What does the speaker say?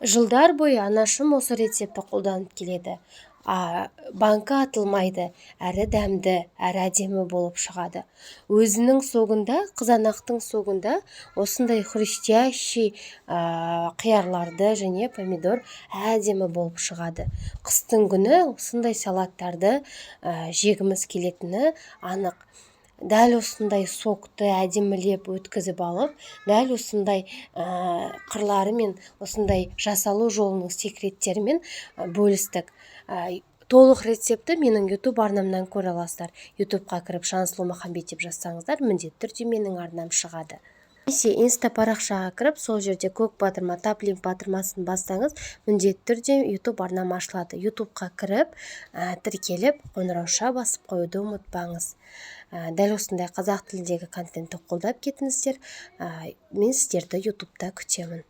Жылдар бойы анашым осы рецепті қолданып келеді. Банкі атылмайды, әрі дәмді, әрі әдемі болып шығады. Өзінің согында, қызанақтың согында осындай хрустящий қиярларды және помидор әдемі болып шығады. Қыстың күні осындай салаттарды жегіміз келетіні анық. Дәл осындай сокты әдемілеп өткізіп алып, дәл осындай қырлары мен осындай жасалу жолының секреттерімен бөлістік. Толық рецепті менің YouTube арнамнан көре аласыздар. YouTubeға кіріп Жансұлу Махамбет деп жазсаңыздар, міндетті түрде менің арнам шығады. Немесе инста парақшаға кіріп, сол жерде көк батырма, таплинк батырмасын бассаңыз, міндетті түрде YouTube арнам ашылады. YouTubeға кіріп, тіркеліп, қоңырауша басып қоюды ұмытпаңыз. Дәл осындай қазақ тіліндегі контентті қолдап кетіңіздер. Мен сіздерді YouTube'да күтемін.